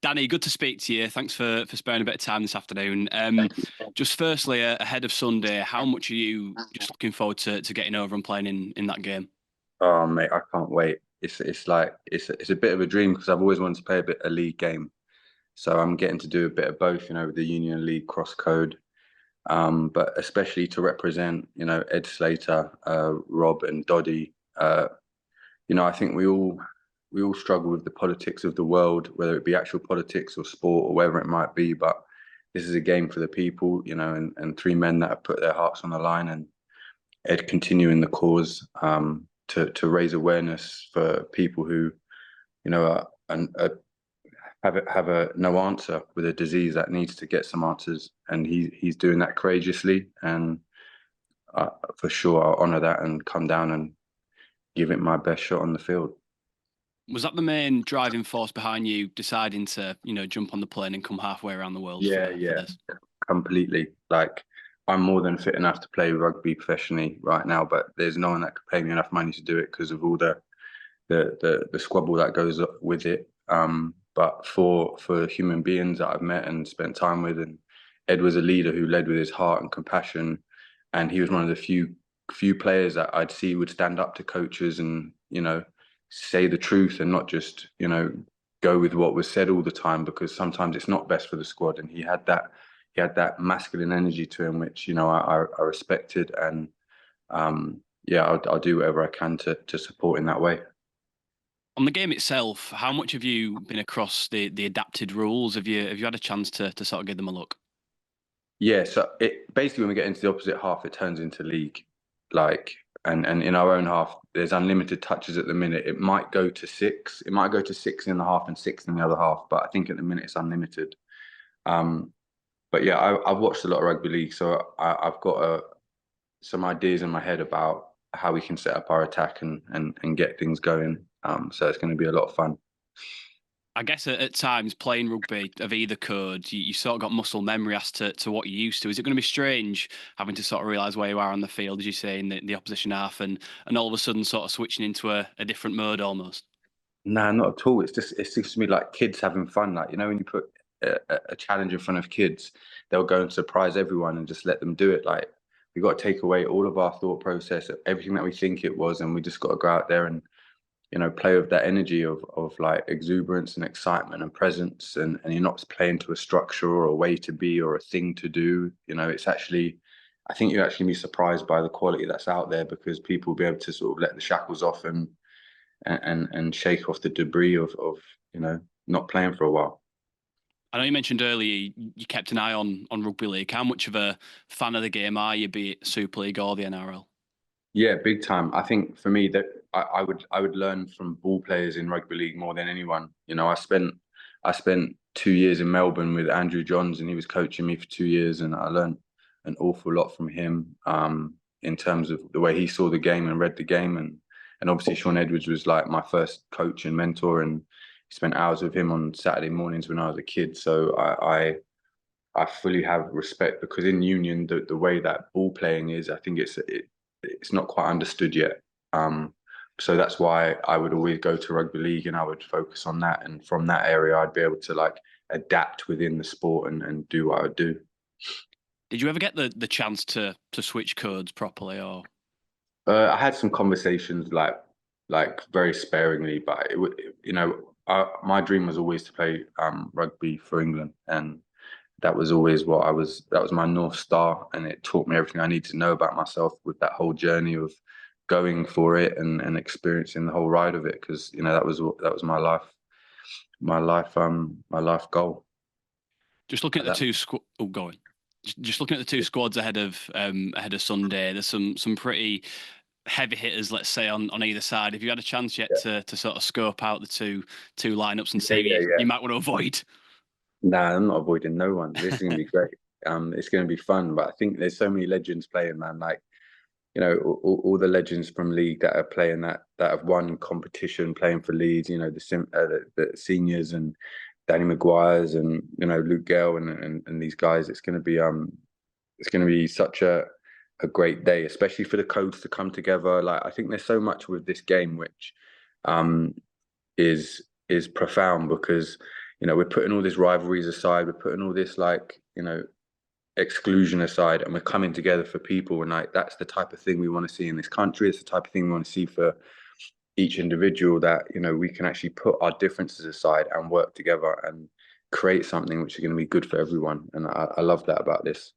Danny, good to speak to you. Thanks for sparing a bit of time this afternoon. Thank you. Just firstly, ahead of Sunday, how much are you just looking forward to getting over and playing in that game? Oh mate, I can't wait. It's a bit of a dream because I've always wanted to play a league game. So I'm getting to do a bit of both, with the Union League cross code. But especially to represent, Ed Slater, Rob and Doddy. I think we all struggle with the politics of the world, whether it be actual politics or sport or whatever it might be. But this is a game for the people, and three men that have put their hearts on the line, and Ed continuing the cause to raise awareness for people who, have a no answer with a disease that needs to get some answers, and he's doing that courageously, and for sure I'll honour that and come down and give it my best shot on the field. Was that the main driving force behind you deciding to, jump on the plane and come halfway around the world Yeah, for yeah, this? completely. Like I'm more than fit enough to play rugby professionally right now, but there's no one that could pay me enough money to do it because of all the squabble that goes with it. But for human beings that I've met and spent time with, and Ed was a leader who led with his heart and compassion, and he was one of the few players that I'd see would stand up to coaches and say the truth and not just go with what was said all the time, because sometimes it's not best for the squad. And he had that masculine energy to him, which I respected, and yeah, I'll do whatever I can to support in that way. On the game itself, how much have you been across the adapted rules? Have you had a chance to sort of give them a look? Yeah, so it basically, when we get into the opposite half, it turns into league. Like, and in our own half, there's unlimited touches at the minute. It might go to six. It might go to 6.5 and six in the other half, but I think at the minute it's unlimited. Um, but yeah, I've watched a lot of rugby league, so I've got some ideas in my head about how we can set up our attack and get things going. So it's going to be a lot of fun. I guess at times playing rugby of either code, you sort of got muscle memory as to what you're used to. Is it going to be strange having to sort of realise where you are on the field, as you say, in the opposition half, and all of a sudden sort of switching into a different mode almost? Nah, not at all. It's just to me like kids having fun. Like, when you put a challenge in front of kids, they'll go and surprise everyone and just let them do it. Like, we got to take away all of our thought process, everything that we think it was, and we just got to go out there and play with that energy of like exuberance and excitement and presence, and you're not playing to a structure or a way to be or a thing to do. It's actually, I think you actually be surprised by the quality that's out there, because people will be able to sort of let the shackles off and shake off the debris of not playing for a while. I know you mentioned earlier you kept an eye on rugby league. How much of a fan of the game are you, be it Super League or the NRL? Yeah, big time. I think for me that I would learn from ball players in rugby league more than anyone. I spent 2 years in Melbourne with Andrew Johns, and he was coaching me for 2 years, and I learned an awful lot from him, in terms of the way he saw the game and read the game, and obviously Sean Edwards was like my first coach and mentor, and spent hours with him on Saturday mornings when I was a kid. So I fully have respect, because in Union the way that ball playing is, I think it's not quite understood yet. So that's why I would always go to rugby league, and I would focus on that. And from that area, I'd be able to like adapt within the sport and do what I would do. Did you ever get the chance to switch codes properly, or? I had some conversations, like very sparingly, but it would, my dream was always to play rugby for England, and that was always that was my North Star, and it taught me everything I need to know about myself with that whole journey of going for it and experiencing the whole ride of it, because that was my life goal. Just looking at the That, two squad. Oh, going. Just looking at the two squads ahead of Sunday. There's some pretty heavy hitters, let's say, on either side. Have you had a chance yet yeah, to sort of scope out the two lineups and yeah, see who yeah, you yeah. might want to avoid? Nah, I'm not avoiding no one. This is gonna be great. It's gonna be fun, but I think there's so many legends playing, man. Like, all the legends from league that are playing, that have won competition playing for Leeds. The seniors, and Danny Maguire's, and Luke Gale, and these guys. It's gonna be such a great day, especially for the codes to come together. Like, I think there's so much with this game which um is profound, because you know, we're putting all these rivalries aside, we're putting all this like, you know, exclusion aside, and we're coming together for people. And like, that's the type of thing we want to see in this country. It's the type of thing we want to see for each individual, that, you know, we can actually put our differences aside and work together and create something which is going to be good for everyone. And I love that about this.